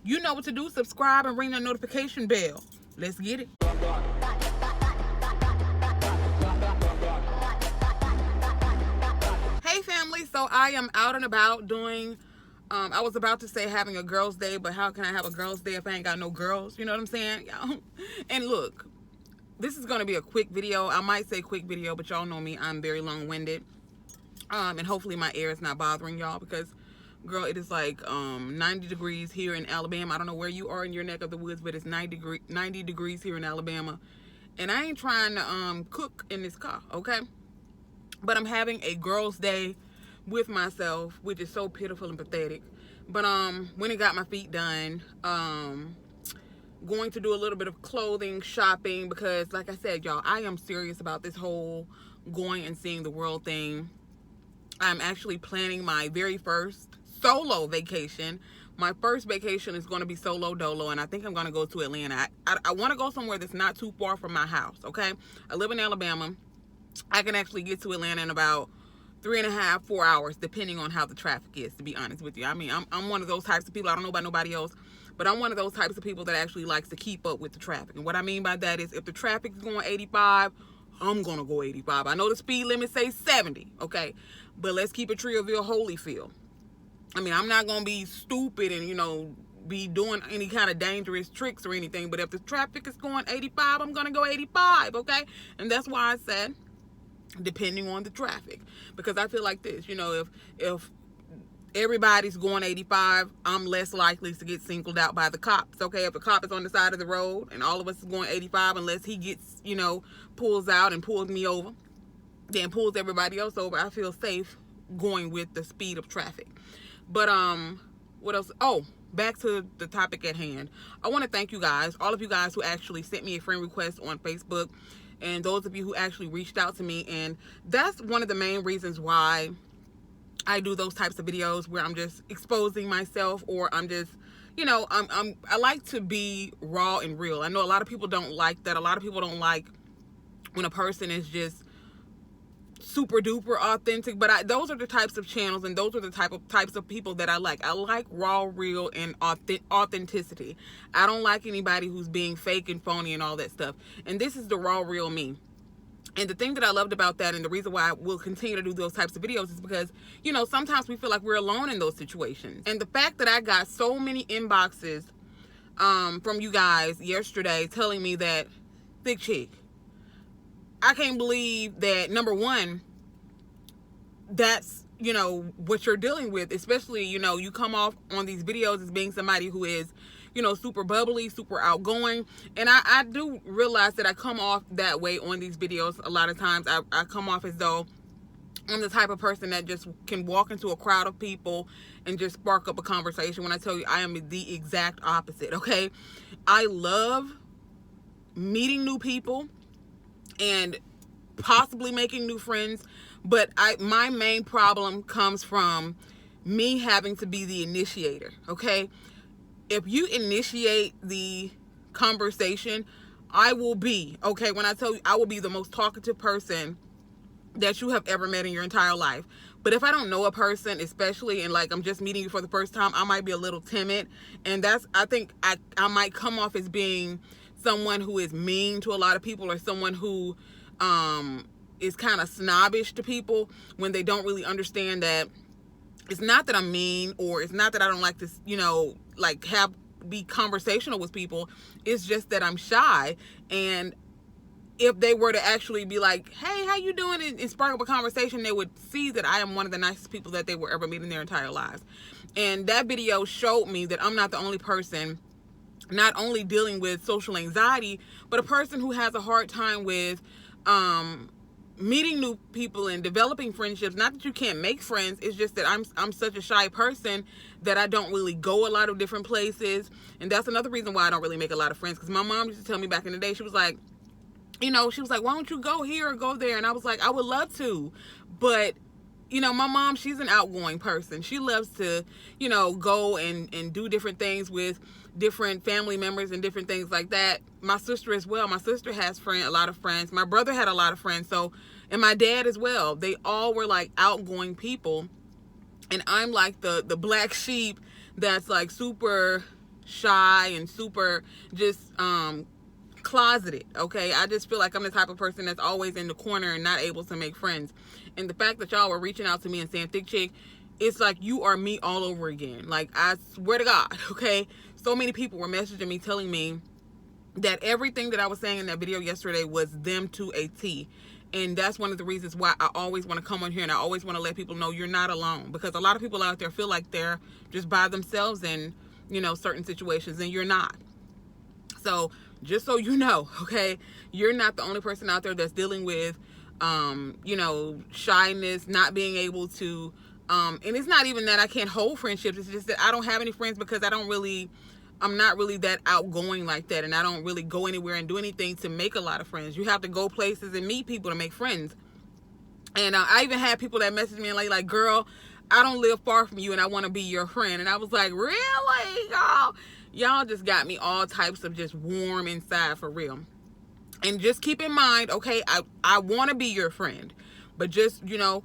You know what to do. Subscribe and ring that notification bell. Let's get it. Hey family, so I am out and about doing, I was about to say having a girls' day, but how can I have a girls' day if I ain't got no girls? You know what I'm saying? And look, this is going to be a quick video. I might say quick video, but y'all know me. I'm very long-winded. And hopefully my air is not bothering y'all because, girl, it is like 90 degrees here in Alabama. I don't know where you are in your neck of the woods, but it's 90 degrees here in Alabama. And I ain't trying to cook in this car, okay? But I'm having a girls' day with myself, which is so pitiful and pathetic. But went and got my feet done. Going to do a little bit of clothing shopping because, like I said, y'all, I am serious about this whole going and seeing the world thing. I'm actually planning my very first solo vacation. My first vacation is going to be solo dolo, and I think I'm going to go to Atlanta. I want to go somewhere that's not too far from my house, okay? I live in Alabama. I can actually get to Atlanta in about 3.5, 4 hours, depending on how the traffic is, to be honest with you. I mean, I'm one of those types of people. I don't know about nobody else, but I'm one of those types of people that actually likes to keep up with the traffic. And what I mean by that is if the traffic is going 85, I'm going to go 85. I know the speed limit says 70, okay? But let's keep it Trillville Holyfield. I mean, I'm not going to be stupid and, be doing any kind of dangerous tricks or anything. But if the traffic is going 85, I'm going to go 85, okay? And that's why I said, depending on the traffic. Because I feel like this, if everybody's going 85, I'm less likely to get singled out by the cops, okay? If the cop is on the side of the road and all of us is going 85, unless he gets, pulls out and pulls me over, then pulls everybody else over, I feel safe going with the speed of traffic. But what else? Oh, back to the topic at hand. I want to thank you guys, all of you guys who actually sent me a friend request on Facebook, and those of you who actually reached out to me. And that's one of the main reasons why I do those types of videos where I'm just exposing myself, or I'm just, I like to be raw and real. I know a lot of people don't like that. A lot of people don't like when a person is just super duper authentic, but those are the types of channels and those are the types of people that I like. I like raw, real, and authenticity. I don't like anybody who's being fake and phony and all that stuff. And this is the raw, real me. And the thing that I loved about that, and the reason why I will continue to do those types of videos, is because, sometimes we feel like we're alone in those situations. And the fact that I got so many inboxes from you guys yesterday telling me that, Thick Chick, I can't believe that, number one, that's, what you're dealing with, especially, you come off on these videos as being somebody who is, super bubbly, super outgoing. And I do realize that I come off that way on these videos. A lot of times I come off as though I'm the type of person that just can walk into a crowd of people and just spark up a conversation, when I tell you I am the exact opposite, okay? I love meeting new people and possibly making new friends, but my main problem comes from me having to be the initiator, okay? If you initiate the conversation, I will be, okay, when I tell you, I will be the most talkative person that you have ever met in your entire life. But if I don't know a person, especially, and like I'm just meeting you for the first time, I might be a little timid. And I think I might come off as being someone who is mean to a lot of people, or someone who is kind of snobbish to people, when they don't really understand that it's not that I'm mean, or it's not that I don't like to, be conversational with people. It's just that I'm shy. And if they were to actually be like, hey, how you doing, and spark up a conversation, they would see that I am one of the nicest people that they will ever meet in their entire lives. And that video showed me that I'm not the only person not only dealing with social anxiety, but a person who has a hard time with meeting new people and developing friendships. Not that you can't make friends, it's just that I'm such a shy person that I don't really go a lot of different places. And that's another reason why I don't really make a lot of friends, because my mom used to tell me back in the day, she was like, why don't you go here or go there? And I was like, I would love to, but my mom, she's an outgoing person. She loves to, go and do different things with different family members and different things like that. My sister as well. My sister has a lot of friends. My brother had a lot of friends. So, and my dad as well. They all were like outgoing people. And I'm like the black sheep that's like super shy and super just closeted. Okay, I just feel like I'm the type of person that's always in the corner and not able to make friends. And the fact that y'all were reaching out to me and saying, Thick Chick, it's like you are me all over again. Like, I swear to God. Okay, so many people were messaging me telling me that everything that I was saying in that video yesterday was them to a T. And that's one of the reasons why I always want to come on here and I always want to let people know you're not alone, because a lot of people out there feel like they're just by themselves in, you know, certain situations, and you're not. So just so you know, okay, you're not the only person out there that's dealing with, you know, shyness, not being able to, and it's not even that I can't hold friendships. It's just that I don't have any friends because I'm not really that outgoing like that. And I don't really go anywhere and do anything to make a lot of friends. You have to go places and meet people to make friends. And I even had people that messaged me and like, girl, I don't live far from you and I want to be your friend. And I was like, really, y'all? Y'all just got me all types of just warm inside, for real. And just keep in mind, okay, I want to be your friend, but just, you know,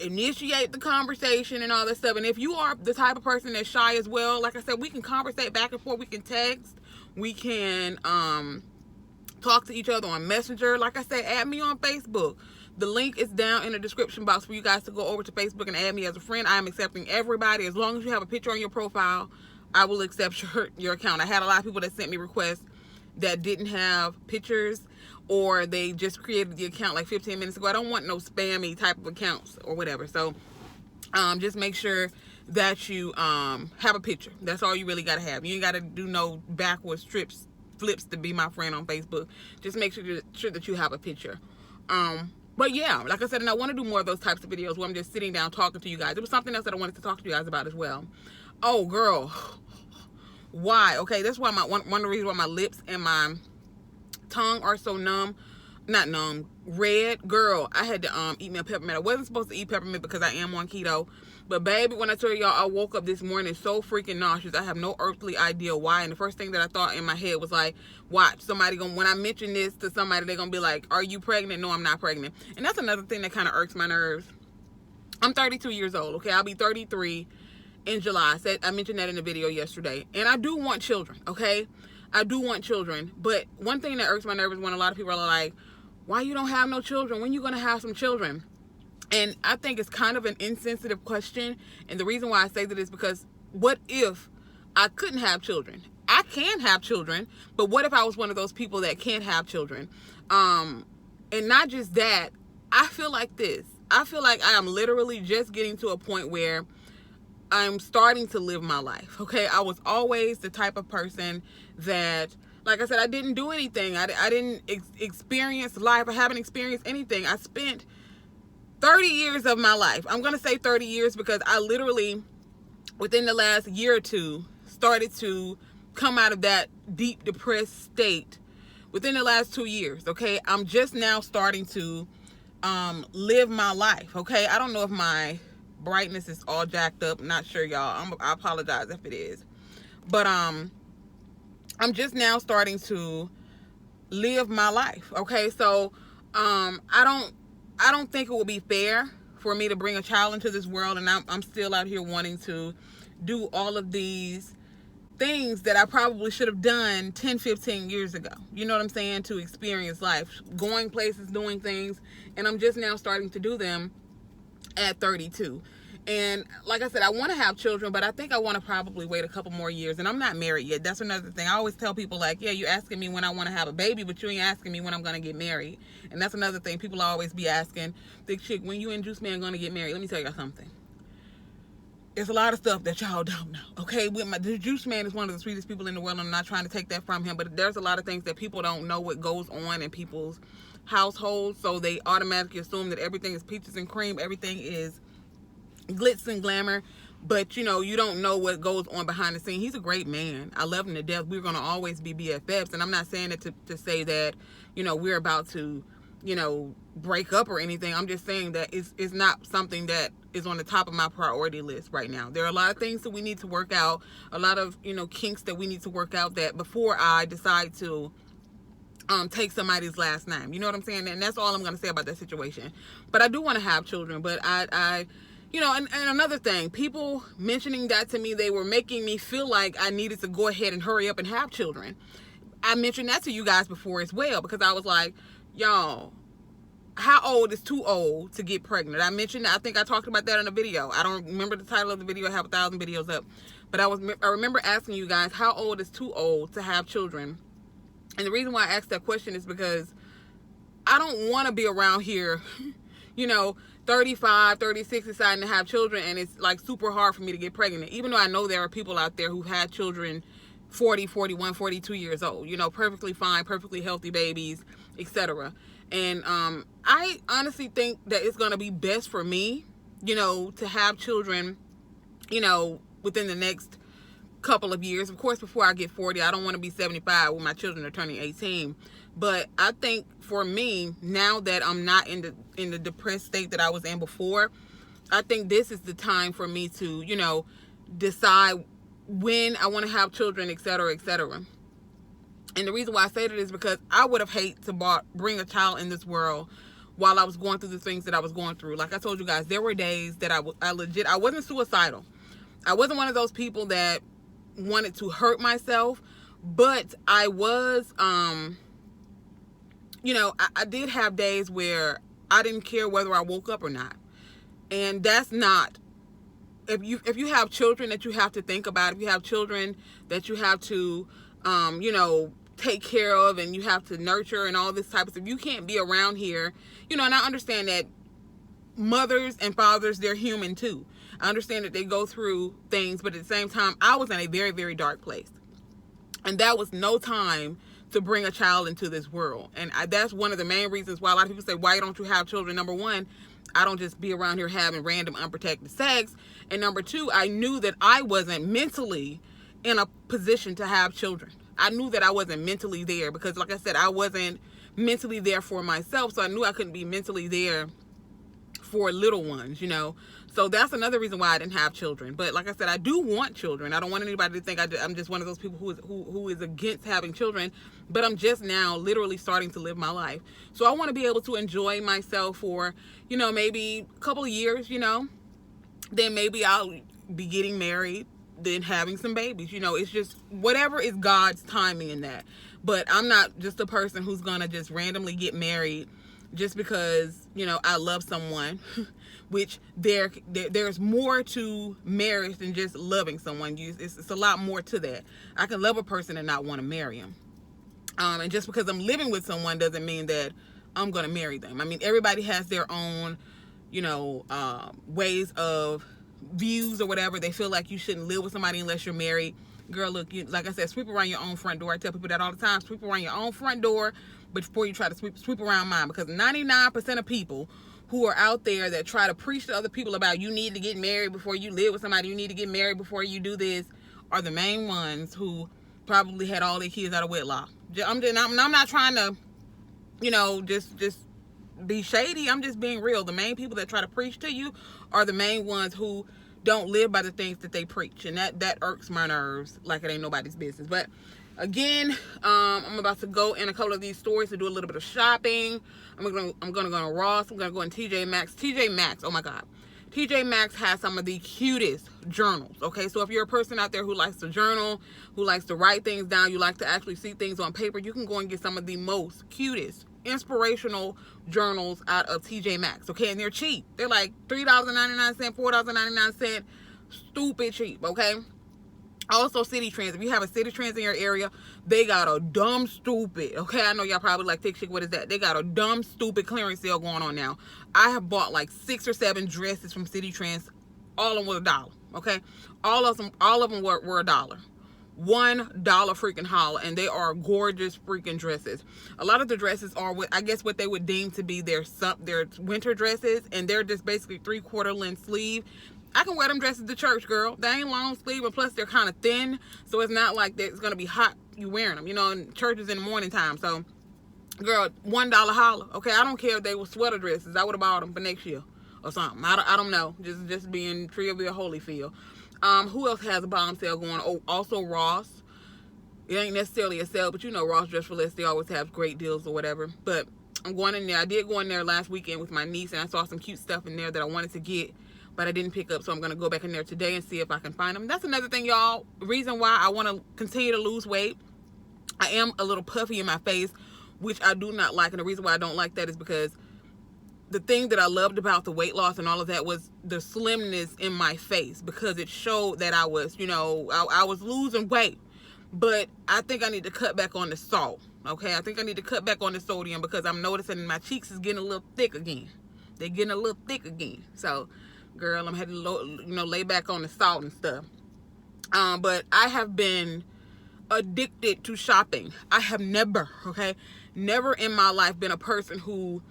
initiate the conversation and all that stuff. And if you are the type of person that's shy as well, like I said, we can conversate back and forth. We can text. We can talk to each other on Messenger. Like I said, add me on Facebook. The link is down in the description box for you guys to go over to Facebook and add me as a friend. I am accepting everybody. As long as you have a picture on your profile, I will accept your account. I had a lot of people that sent me requests that didn't have pictures, or they just created the account like 15 minutes ago. I don't want no spammy type of accounts or whatever. So just make sure that you have a picture. That's all you really got to have. You ain't got to do no backwards flips to be my friend on Facebook. Just make sure that you have a picture. But yeah, like I said, and I want to do more of those types of videos where I'm just sitting down talking to you guys. There was something else that I wanted to talk to you guys about as well. Oh, girl. Why? Okay, that's why one of the reasons why my lips and my tongue are so numb. Not numb, red. Girl, I had to eat me a peppermint. I wasn't supposed to eat peppermint because I am on keto. But baby, when I tell y'all, I woke up this morning so freaking nauseous. I have no earthly idea why. And the first thing that I thought in my head was like, watch, when I mention this to somebody, they're going to be like, are you pregnant? No, I'm not pregnant. And that's another thing that kind of irks my nerves. I'm 32 years old, okay? I'll be 33 in July. I mentioned that in the video yesterday. And I do want children, okay? I do want children. But one thing that irks my nerves is when a lot of people are like, why you don't have no children? When you going to have some children? And I think it's kind of an insensitive question. And the reason why I say that is because what if I couldn't have children? I can have children, but what if I was one of those people that can't have children? And not just that, I feel like this. I feel like I am literally just getting to a point where I'm starting to live my life, okay? I was always the type of person that, like I said, I didn't do anything. I didn't experience life. I haven't experienced anything. I spent 30 years of my life. I'm going to say 30 years because I literally, within the last year or two, started to come out of that deep depressed state within the last 2 years, okay? I'm just now starting to live my life, okay? I don't know if my brightness is all jacked up. I'm not sure, y'all. I apologize if it is. But I'm just now starting to live my life, okay? So I don't think it would be fair for me to bring a child into this world, and I'm still out here wanting to do all of these things that I probably should have done 10, 15 years ago. You know what I'm saying? To experience life, going places, doing things, and I'm just now starting to do them at 32. And like I said, I want to have children, but I think I want to probably wait a couple more years. And I'm not married yet. That's another thing. I always tell people like, yeah, you're asking me when I want to have a baby, but you ain't asking me when I'm going to get married. And that's another thing. People always be asking, Thick Chick, when you and Juice Man going to get married? Let me tell y'all something. There's a lot of stuff that y'all don't know, okay? The Juice Man is one of the sweetest people in the world. I'm not trying to take that from him, but there's a lot of things that people don't know what goes on in people's households, so they automatically assume that everything is peaches and cream, everything is glitz and glamour, but you know, you don't know what goes on behind the scene. He's a great man. I love him to death. We're going to always be BFFs, and I'm not saying it to say that, you know, we're about to, you know, break up or anything. I'm just saying that it's not something that is on the top of my priority list right now. There are a lot of things that we need to work out, a lot of, you know, kinks that we need to work out, that before I decide to take somebody's last name. You know what I'm saying? And that's all I'm going to say about that situation. But I do want to have children, but I you know, and another thing, people mentioning that to me, they were making me feel like I needed to go ahead and hurry up and have children. I mentioned that to you guys before as well, because I was like, y'all, how old is too old to get pregnant? I mentioned, I think I talked about that in a video. I don't remember the title of the video. I have 1,000 videos up. But I remember asking you guys, how old is too old to have children? And the reason why I asked that question is because I don't want to be around here, you know, 35, 36, deciding to have children, and it's like super hard for me to get pregnant. Even though I know there are people out there who've had children 40, 41, 42 years old, you know, perfectly fine, perfectly healthy babies, etc. And I honestly think that it's going to be best for me, you know, to have children, you know, within the next couple of years. Of course, before I get 40, I don't want to be 75 when my children are turning 18. But I think for me, now that I'm not in the depressed state that I was in before, I think this is the time for me to, you know, decide when I want to have children, etc., etc. And the reason why I say that is because I would have hated to bring a child in this world while I was going through the things that I was going through. Like I told you guys, there were days that I wasn't suicidal. I wasn't one of those people that wanted to hurt myself, but I was, you know, I did have days where I didn't care whether I woke up or not. And that's not, if you have children that you have to think about, if you have children that you have to, you know, take care of, and you have to nurture and all this type of stuff, you can't be around here, you know. And I understand that mothers and fathers, they're human too. I understand that they go through things, but at the same time, I was in a very, very dark place. And that was no time to bring a child into this world. And that's one of the main reasons why a lot of people say, why don't you have children? Number one, I don't just be around here having random unprotected sex. And number two, I knew that I wasn't mentally in a position to have children. I knew that I wasn't mentally there because, like I said, I wasn't mentally there for myself. So I knew I couldn't be mentally there for little ones, you know. So that's another reason why I didn't have children. But like I said, I do want children. I don't want anybody to think I'm just one of those people who is against having children. But I'm just now literally starting to live my life. So I want to be able to enjoy myself for, you know, maybe a couple of years, you know. Then maybe I'll be getting married, then having some babies. You know, it's just whatever is God's timing in that. But I'm not just a person who's going to just randomly get married just because, you know, I love someone. Which there's more to marriage than just loving someone. It's a lot more to that. I can love a person and not want to marry him. And just because I'm living with someone doesn't mean that I'm going to marry them. I mean, everybody has their own, you know, ways of views or whatever. They feel like you shouldn't live with somebody unless you're married. Girl, look, like I said, sweep around your own front door. I tell people that all the time. Sweep around your own front door before you try to sweep around mine. Because 99% of people who are out there that try to preach to other people about you need to get married before you live with somebody, you need to get married before you do this, are the main ones who probably had all their kids out of wedlock. I'm not trying to, you know, just be shady. I'm just being real. The main people that try to preach to you are the main ones who don't live by the things that they preach, and that irks my nerves like it ain't nobody's business. But again, I'm about to go in a couple of these stores to do a little bit of shopping. I'm gonna go to Ross. I'm gonna go in TJ Maxx. TJ Maxx, oh my God. TJ Maxx has some of the cutest journals, okay? So if you're a person out there who likes to journal, who likes to write things down, you like to actually see things on paper, you can go and get some of the most cutest, inspirational journals out of TJ Maxx, okay? And they're cheap. They're like $3.99, $4.99, stupid cheap, okay? Also, City Trends. If you have a City Trends in your area, they got a dumb stupid, okay? I know y'all probably like, Thick Chick, what is that? They got a dumb stupid clearance sale going on now. I have bought like 6 or 7 dresses from City Trends. All of them were $1, okay? All of them were $1. $1 freaking haul, and they are gorgeous freaking dresses. A lot of the dresses are what I guess what they would deem to be their winter dresses, and they're just basically 3/4 length sleeve. I can wear them dresses to church, girl. They ain't long sleeve, and plus they're kind of thin, so it's not like it's gonna be hot you wearing them. You know, and church is in the morning time, so girl, $1 holler. Okay, I don't care if they were sweater dresses. I would have bought them for next year or something. I don't know. Just being trivial Holyfield. Who else has a bomb sale going? Oh, also Ross. It ain't necessarily a sale, but you know Ross Dress for Less, they always have great deals or whatever. But I'm going in there. I did go in there last weekend with my niece, and I saw some cute stuff in there that I wanted to get. but I didn't pick up. So I'm going to go back in there today and see if I can find them. That's another thing, y'all. Reason why I want to continue to lose weight. I am a little puffy in my face, which I do not like. And the reason why I don't like that is because the thing that I loved about the weight loss and all of that was the slimness in my face, because it showed that I was, I was losing weight. But I think I need to cut back on the salt. Okay, I think I need to cut back on the sodium, because I'm noticing my cheeks is getting a little thick again. They're getting a little thick again. So, girl, I'm having to, lay back on the salt and stuff. But I have been addicted to shopping. I have never in my life been a person who,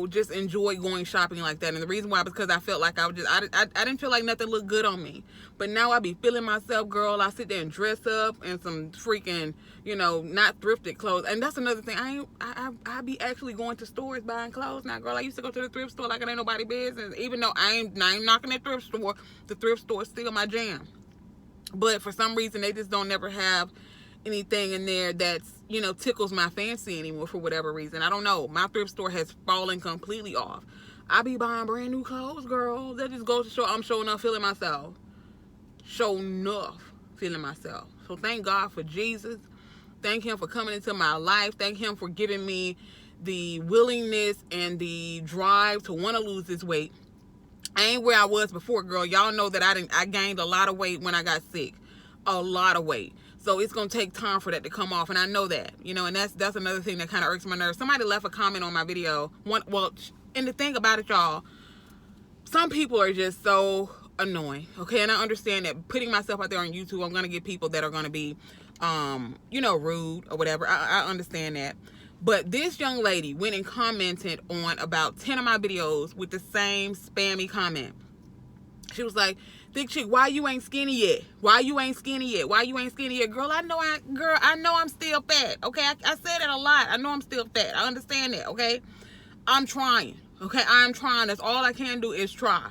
just enjoy going shopping like that. And the reason why, because I felt like I didn't feel like nothing looked good on me. But now I be feeling myself, girl. I sit there and dress up in some freaking, not thrifted clothes. And that's another thing. I be actually going to stores buying clothes now, girl. I used to go to the thrift store like it ain't nobody business. Even though I ain't knocking that thrift store, the thrift store is still my jam. But for some reason, they just don't never have anything in there that's, tickles my fancy anymore for whatever reason. I don't know. My thrift store has fallen completely off. I be buying brand new clothes, girl. That just goes to show I'm showing up feeling myself. Showing enough feeling myself. So thank God for Jesus. Thank him for coming into my life. Thank him for giving me the willingness and the drive to want to lose this weight. I ain't where I was before, girl. Y'all know that I gained a lot of weight when I got sick. A lot of weight. So it's going to take time for that to come off. And I know that, and that's another thing that kind of irks my nerves. Somebody left a comment on my video. And the thing about it, y'all, some people are just so annoying. Okay. And I understand that putting myself out there on YouTube, I'm going to get people that are going to be, rude or whatever. I understand that. But this young lady went and commented on about 10 of my videos with the same spammy comment. She was like, Thick Chick, why you ain't skinny yet? Why you ain't skinny yet? Why you ain't skinny yet? Girl, I know I'm still fat. Okay, I said it a lot. I know I'm still fat. I understand that. Okay, I'm trying. Okay, I'm trying. That's all I can do is try.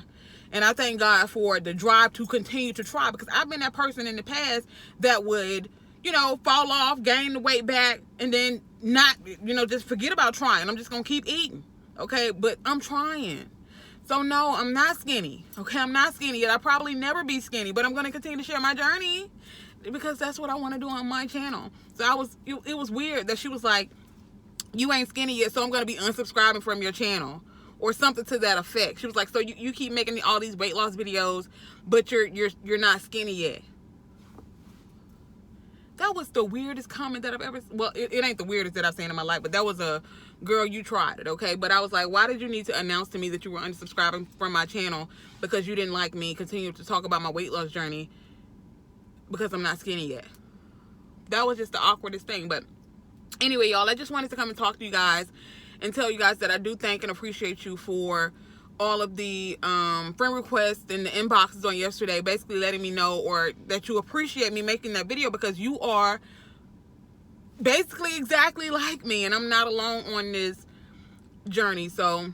And I thank God for the drive to continue to try, because I've been that person in the past that would, fall off, gain the weight back, and then not, just forget about trying. I'm just going to keep eating. Okay, but I'm trying. So no, I'm not skinny. Okay, I'm not skinny yet. I'll probably never be skinny, but I'm going to continue to share my journey, because that's what I want to do on my channel. So it was weird that she was like, you ain't skinny yet, so I'm going to be unsubscribing from your channel, or something to that effect. She was like, so you keep making all these weight loss videos, but you're not skinny yet. That was the weirdest comment that I've ever, well, it ain't the weirdest that I've seen in my life, but that was a, girl, you tried it, okay? But I was like, why did you need to announce to me that you were unsubscribing from my channel because you didn't like me continue to talk about my weight loss journey because I'm not skinny yet? That was just the awkwardest thing. But anyway, y'all, I just wanted to come and talk to you guys and tell you guys that I do thank and appreciate you for all of the friend requests and the inboxes on yesterday, basically letting me know, or that you appreciate me making that video, because you are basically exactly like me, and I'm not alone on this journey. So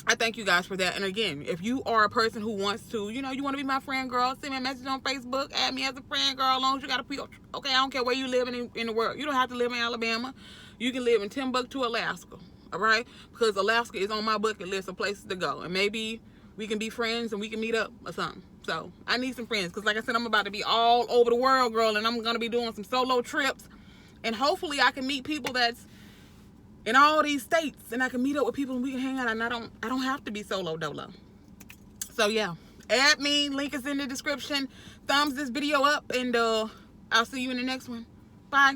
I thank you guys for that. And again, if you are a person who wants to, you want to be my friend, girl, send me a message on Facebook, add me as a friend, girl, as long as you got a PO. Okay, I don't care where you live in the world. You don't have to live in Alabama. You can live in Timbuktu, Alaska. All right, because Alaska is on my bucket list of places to go, and maybe we can be friends and we can meet up or something. So I need some friends, because like I said, I'm about to be all over the world, girl, and I'm gonna be doing some solo trips, and hopefully I can meet people that's in all these states, and I can meet up with people and we can hang out, and I don't have to be solo dolo. So yeah, add me, link is in the description, thumbs this video up, and I'll see you in the next one. Bye.